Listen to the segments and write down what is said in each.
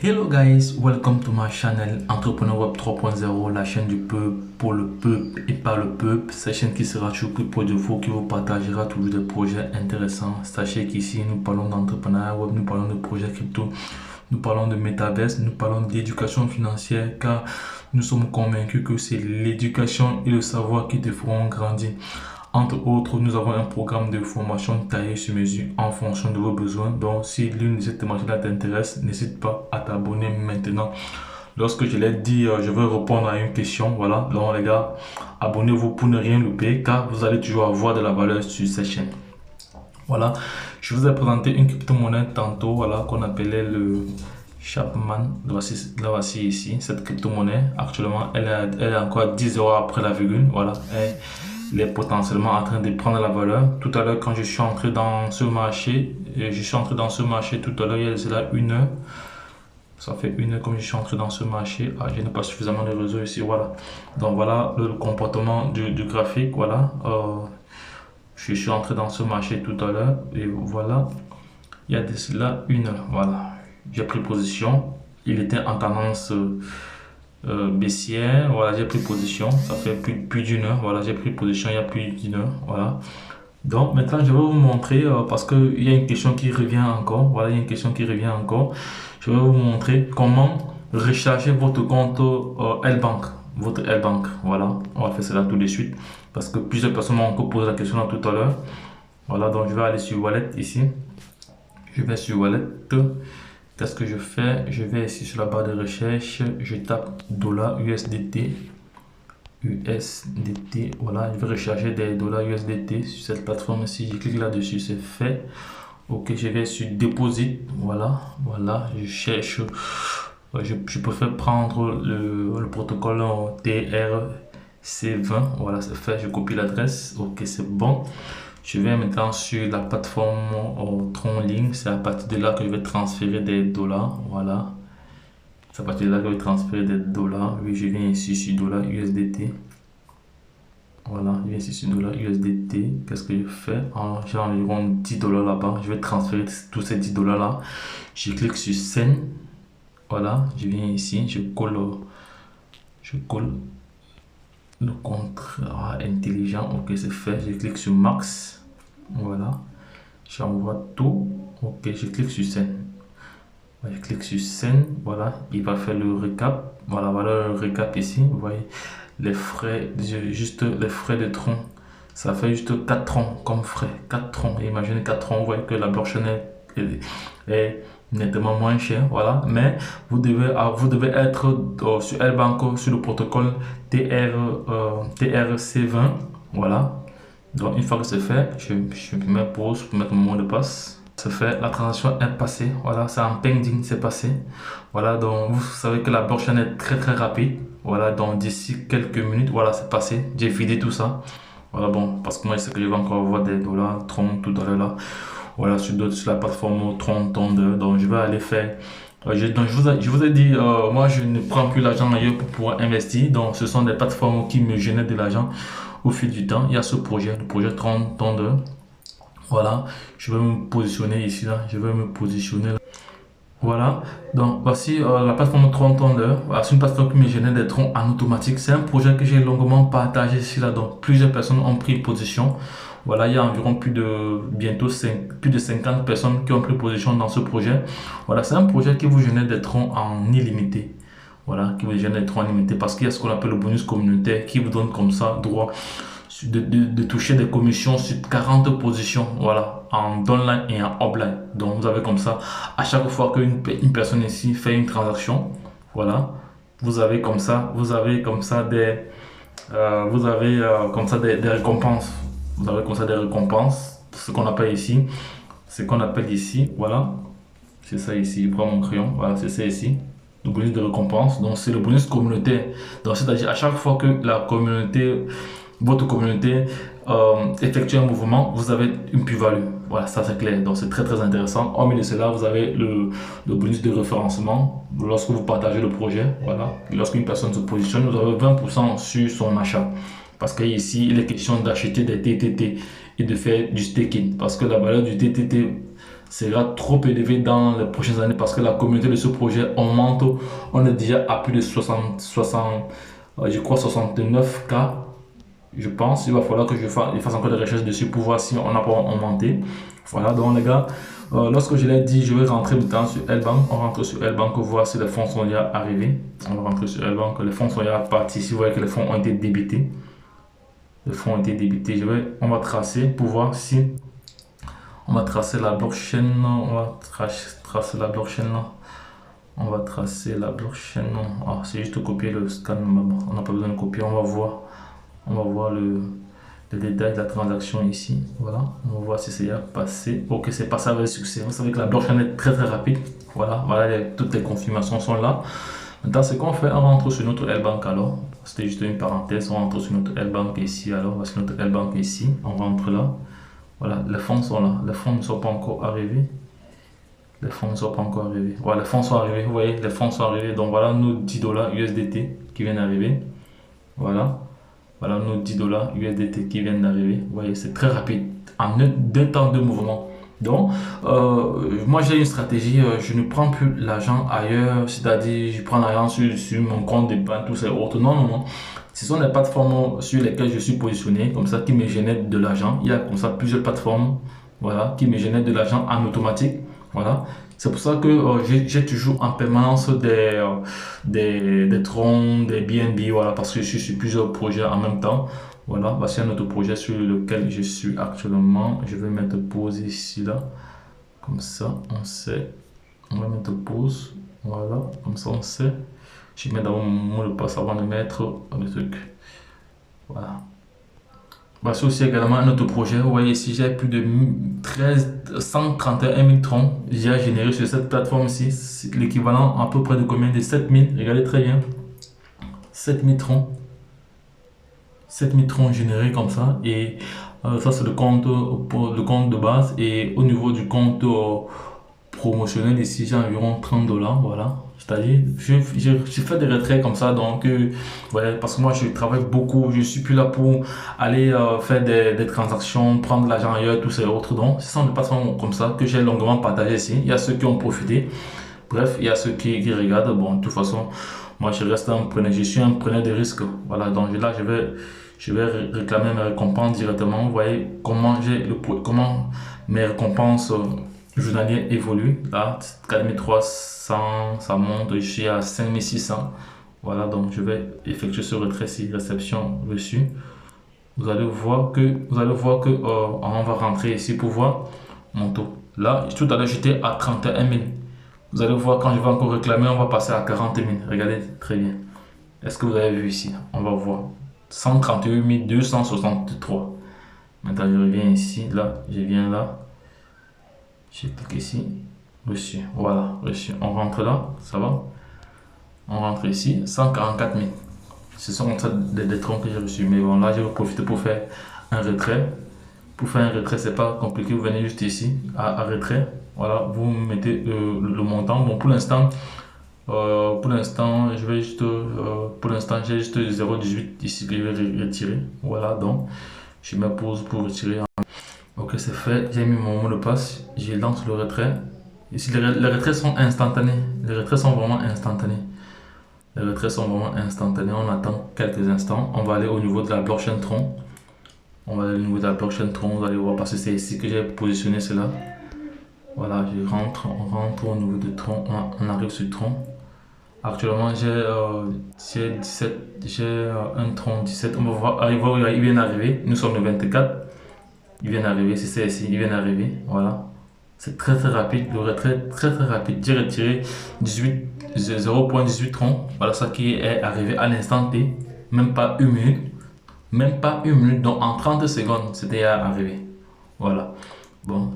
Hello guys, welcome to my channel Entrepreneur Web 3.0, la chaîne du peuple, pour le peuple et par le peuple. Cette chaîne qui sera toujours plus près de vous, qui vous partagera toujours des projets intéressants. Sachez qu'ici nous parlons d'entrepreneuriat web, nous parlons de projets crypto, nous parlons de métaverse, nous parlons d'éducation financière, car nous sommes convaincus que c'est l'éducation et le savoir qui te feront grandir. Entre autres, nous avons un programme de formation taillé sur mesure en fonction de vos besoins. Donc, si l'une de ces thématiques t'intéresse, n'hésite pas à t'abonner maintenant. Lorsque je l'ai dit, je vais répondre à une question. Voilà, donc les gars, abonnez-vous pour ne rien louper, car vous allez toujours avoir de la valeur sur cette chaîne. Voilà, je vous ai présenté une crypto-monnaie tantôt, voilà, qu'on appelait le Chapman. La voici ici, cette crypto-monnaie. Actuellement, elle est encore à 10 € après la virgule. Voilà, elle est potentiellement en train de prendre la valeur. Tout à l'heure, quand je suis entré dans ce marché, tout à l'heure, il y a cela une heure. Ça fait une heure comme je suis entré dans ce marché. Ah, je n'ai pas suffisamment de réseau ici. Voilà. Donc voilà le comportement du graphique. Voilà. Je suis entré dans ce marché tout à l'heure. Et voilà. Il y a de cela une heure. Voilà. J'ai pris position. Il était en tendance baissière. Voilà, j'ai pris position. Ça fait plus d'une heure. Voilà, j'ai pris position il y a plus d'une heure. Voilà. Donc maintenant, je vais vous montrer parce qu'il y a une question qui revient encore. Voilà, il y a une question qui revient encore. Je vais vous montrer comment recharger votre compte L-Bank. Votre L-Bank. Voilà, on va faire cela tout de suite parce que plusieurs personnes m'ont encore posé la question tout à l'heure. Voilà, donc je vais aller sur Wallet ici. Je vais sur Wallet. Qu'est-ce que je fais? Je vais ici sur la barre de recherche. Je tape $USDT. USDT, voilà, je vais recharger des dollars USDT sur cette plateforme. Si je clique là-dessus, c'est fait. Ok, je vais sur Deposit. Voilà, je cherche. Je préfère prendre le protocole TRC20. Voilà, c'est fait. Je copie l'adresse. Ok, c'est bon. Je vais maintenant sur la plateforme TronLink. C'est à partir de là que je vais transférer des dollars. Voilà. C'est à partir de là que je vais transférer des dollars. Oui, je viens ici sur dollar USDT. Voilà, je viens ici sur dollar USDT. Qu'est-ce que je fais? J'ai environ 10 $ là-bas. Je vais transférer tous ces 10 $ là. Je clique sur Send. Voilà, je viens ici. Je colle le contrat intelligent. Ok, c'est fait. Je clique sur Max. Voilà, j'envoie tout. Ok, je clique sur Send. Je clique sur Send. Voilà, il va faire le récap. Voilà, le récap ici. Vous voyez les frais, juste les frais de tronc. Ça fait juste 4 troncs comme frais. 4 troncs. Imaginez 4 troncs. Vous voyez que la blockchain est nettement moins chère. Voilà, mais vous devez être sur L-Bank sur le protocole TRC20. Voilà. Donc une fois que c'est fait, je mets pause pour mettre mon mot de passe. C'est fait, la transaction est passée. Voilà, c'est en pending, c'est passé. Voilà, donc vous savez que la blockchain est très rapide. Voilà, donc d'ici quelques minutes, voilà, c'est passé. J'ai vidé tout ça. Voilà, bon, parce que moi je sais que je vais encore avoir des dollars, Tron tout à l'heure là. Voilà, sur la plateforme Tron Thunder. Donc je vais aller faire. Je vous ai dit, moi je ne prends plus l'argent ailleurs pour pouvoir investir. Donc ce sont des plateformes qui me génèrent de l'argent au fil du temps. Il y a ce projet, le projet Tron Thunder. Voilà, je vais me positionner ici là. Je vais me positionner là. Voilà, donc voici la plateforme Tron Thunder. Voilà, c'est une plateforme qui me génère des troncs en automatique. C'est un projet que j'ai longuement partagé ici là. Donc plusieurs personnes ont pris position. Voilà, il y a environ plus de 50 personnes qui ont pris position dans ce projet. Voilà, c'est un projet qui vous génère des troncs en illimité. Voilà, qui vous génère des troncs en illimité parce qu'il y a ce qu'on appelle le bonus communautaire qui vous donne comme ça droit de toucher des commissions sur 40 positions, voilà, en downline et en upline. Donc vous avez comme ça, à chaque fois qu'une personne ici fait une transaction, voilà, vous avez comme ça des récompenses. Vous avez comme ça des récompenses, ce qu'on appelle ici, voilà, c'est ça ici, je prends mon crayon, voilà, c'est ça ici, le bonus de récompense. Donc c'est le bonus communautaire. Donc c'est-à-dire à chaque fois que votre communauté effectue un mouvement, vous avez une plus-value. Voilà, ça c'est clair. Donc c'est très intéressant. Hormis de cela, vous avez le bonus de référencement lorsque vous partagez le projet. Voilà, lorsqu'une personne se positionne, vous avez 20% sur son achat. Parce qu'ici, il est question d'acheter des TTT et de faire du staking. Parce que la valeur du TTT sera trop élevé dans les prochaines années parce que la communauté de ce projet augmente. On est déjà à plus de 60 je crois 69K. Je pense il va falloir que je fasse encore des recherches dessus pour voir si on n'a pas augmenté. Voilà, donc les gars, lorsque je l'ai dit, je vais rentrer maintenant sur L-Bank. On rentre sur L-Bank pour voir si les fonds sont déjà arrivés. On va rentrer sur L-Bank, les fonds sont déjà partis. Si vous voyez que les fonds ont été débités, les fonds ont été débités, on va tracer pour voir si on va tracer la blockchain. On va tracer la blockchain. On va tracer la blockchain. Ah, c'est juste copier le scan. On n'a pas besoin de copier. On va voir le détail de la transaction ici. Voilà, on va voir si c'est déjà passé. Ok, c'est passé avec succès. Vous savez que la blockchain est très rapide. Voilà, toutes les confirmations sont là. Maintenant, ce qu'on fait, on rentre sur notre L-Bank alors. C'était juste une parenthèse. On rentre sur notre L-Bank ici alors. Voici notre L-Bank ici. On rentre là. Voilà, les fonds sont là. Les fonds ne sont pas encore arrivés. Les fonds ne sont pas encore arrivés. Voilà, les fonds sont arrivés. Vous voyez, les fonds sont arrivés. Donc voilà nos 10 dollars USDT qui viennent d'arriver. Voilà. Voilà nos 10 dollars USDT qui viennent d'arriver. Vous voyez, c'est très rapide. En deux temps de mouvement. Donc, moi j'ai une stratégie. Je ne prends plus l'argent ailleurs. C'est-à-dire, je prends l'argent sur mon compte d'épargne, tout ça autres. Non, non, non. Ce sont les plateformes sur lesquelles je suis positionné, comme ça, qui me génèrent de l'argent. Il y a comme ça plusieurs plateformes, voilà, qui me génèrent de l'argent en automatique. Voilà. C'est pour ça que j'ai toujours en permanence des troncs, des BNB, voilà, parce que je suis sur plusieurs projets en même temps. Voilà, voici un autre projet sur lequel je suis actuellement. Je vais mettre pause ici, là. Comme ça, on sait. On va mettre pause. Voilà, comme ça, on sait. Je mets d'abord mon mot de passe avant de mettre le truc. Voilà. Voici aussi également un autre projet. Vous voyez ici, j'ai plus de 131 000 troncs déjà générés sur cette plateforme-ci. C'est l'équivalent à peu près de combien? De 7000. Regardez très bien. 7000 troncs. 7000 troncs générés comme ça. Et ça, c'est le compte de base. Et au niveau du compte promotionnel, ici, j'ai environ 30 dollars. Voilà. C'est-à-dire, je fais des retraits comme ça, donc, ouais, parce que moi, je travaille beaucoup, je suis plus là pour aller faire des transactions, prendre l'argent ailleurs, tous ces autres. Donc, ce sont des plateformes comme ça que j'ai longuement partagé ici. Il y a ceux qui ont profité, bref, il y a ceux qui regardent. Bon, de toute façon, moi, je reste un preneur, je suis un preneur de risque. Voilà, donc là, je vais réclamer mes récompenses directement. Vous voyez comment comment mes récompenses journalier évolue. Là, 4300, ça monte, je suis à 5600. Voilà, donc je vais effectuer ce retrait si réception reçue. Vous allez voir que on va rentrer ici pour voir mon taux. Là, tout à l'heure, j'étais à 31 000. Vous allez voir quand je vais encore réclamer, on va passer à 40 000. Regardez très bien. Est-ce que vous avez vu ici? On va voir. 138 263. Maintenant, je reviens ici. Là, je viens là. Je clique ici, reçu, voilà, reçu. On rentre là, ça va. On rentre ici, 144 000. Ce sont des troncs que j'ai reçus. Mais bon, là, je vais profiter pour faire un retrait. Pour faire un retrait, c'est pas compliqué. Vous venez juste ici, à retrait. Voilà, vous mettez le montant. Bon, pour l'instant, je vais juste, pour l'instant, j'ai juste 0,18 ici que je vais retirer. Voilà, donc, je mets pause pour retirer. Ok, c'est fait. J'ai mis mon mot de passe. Je lance le retrait. Ici, les retraits sont instantanés. Les retraits sont vraiment instantanés. Les retraits sont vraiment instantanés. On attend quelques instants. On va aller au niveau de la blockchain Tron. On va aller au niveau de la blockchain Tron. Vous allez voir parce que c'est ici que j'ai positionné cela. Voilà, on rentre au niveau de Tron. On arrive sur Tron. Actuellement, j'ai 17. J'ai un Tron 17. On va voir. Il vient d'arriver. Nous sommes le 24. Il vient d'arriver, c'est ça ici, il vient d'arriver, voilà. C'est très rapide, le retrait très rapide. J'ai retiré 0,18 troncs, voilà ça qui est arrivé à l'instant T, même pas une minute, donc en 30 secondes, c'était arrivé. Voilà, bon,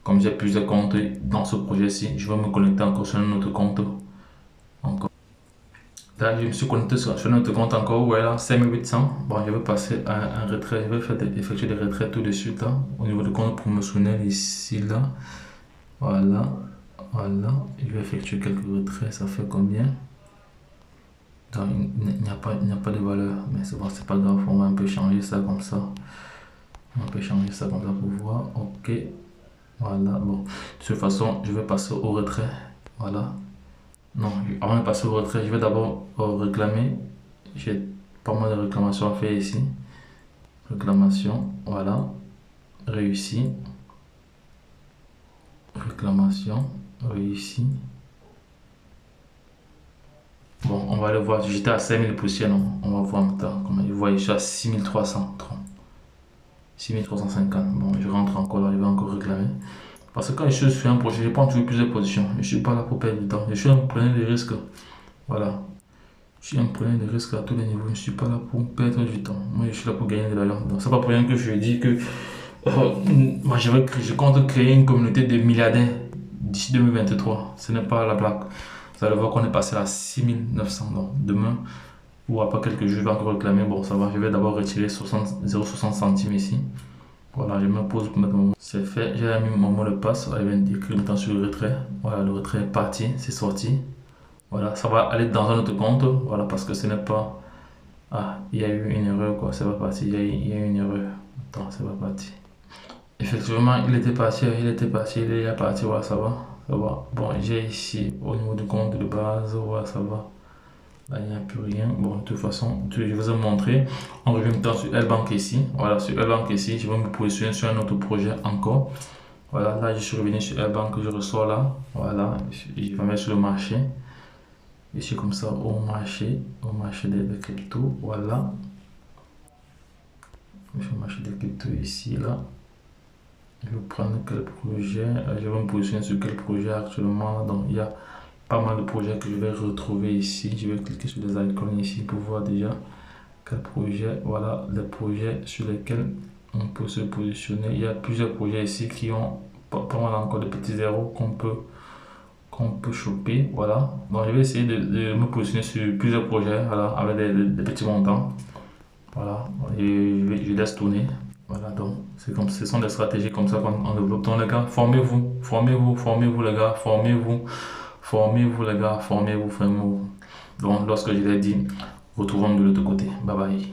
comme j'ai plusieurs comptes dans ce projet-ci, je vais me connecter encore sur un autre compte. Encore. Là, je me suis connecté sur notre compte encore, voilà, 5800. Bon, je vais passer à un retrait, je vais effectuer des retraits tout de suite là, au niveau du compte promotionnel ici, là. Voilà, je vais effectuer quelques retraits, ça fait combien? Donc, il n'y a pas de valeur, mais c'est bon, c'est pas grave, on va un peu changer ça comme ça. On peut changer ça comme ça pour voir, ok. Voilà, bon. De toute façon, je vais passer au retrait. Voilà. Non, avant de passer au retrait, je vais d'abord réclamer. J'ai pas mal de réclamations à faire ici. Réclamation, voilà. Réussi. Réclamation, réussi. Bon, on va aller voir. J'étais à 5000 poussières, non? On va voir maintenant. Comment je vois, je suis à 6330. 6350. Bon, je rentre encore là, je vais encore réclamer. Parce que quand je suis sur un projet, je prends toujours plusieurs positions. Je ne suis pas là pour perdre du temps. Je suis un preneur de risques. Voilà. Je suis un preneur de risques à tous les niveaux. Je ne suis pas là pour perdre du temps. Moi, je suis là pour gagner de l'argent. Donc, c'est pas pour rien que je dis que moi, je compte créer une communauté de milliardaires d'ici 2023. Ce n'est pas la blague. Vous allez voir qu'on est passé à 6900. Donc, demain ou après quelques jours, je vais encore réclamer. Bon, ça va. Je vais d'abord retirer 0,60 centimes ici. Voilà, je me pose pour mettre mon mot. C'est fait. J'ai mis mon mot de passe. Il vient d'écrire maintenant sur le retrait. Voilà, le retrait est parti. C'est sorti. Voilà, ça va aller dans un autre compte. Voilà, parce que ce n'est pas. Ah, il y a eu une erreur, quoi. C'est pas parti. Il y a eu une erreur. Attends, c'est pas parti. Effectivement, il était parti. Il est parti. Voilà, ça va. Ça va. Bon, j'ai ici au niveau du compte de base. Voilà, ça va. Là, il n'y a plus rien. Bon, de toute façon, je vous ai montré. On revient maintenant sur L-Bank ici. Voilà, sur L-Bank ici, je vais me positionner sur un autre projet encore. Voilà, là, je suis revenu sur L-Bank, je ressors là. Voilà, je vais mettre sur le marché. Ici, comme ça, au marché des cryptos. Voilà. Je vais marché des cryptos ici, là. Je vais prendre quel projet. Je vais me positionner sur quel projet actuellement. Donc, il y a pas mal de projets que je vais retrouver ici. Je vais cliquer sur les icônes ici pour voir déjà quel projet. Voilà les projets sur lesquels on peut se positionner. Il y a plusieurs projets ici qui ont pas mal encore de petits zéros qu'on peut choper. Voilà. Donc je vais essayer de me positionner sur plusieurs projets, voilà, avec des petits montants. Voilà. Et je laisse tourner. Voilà, donc c'est comme ce sont des stratégies comme ça qu'on développe. Donc les gars, formez-vous, les gars, formez-vous les gars, formez-vous. Donc lorsque je l'ai dit, retrouvons de l'autre côté. Bye bye.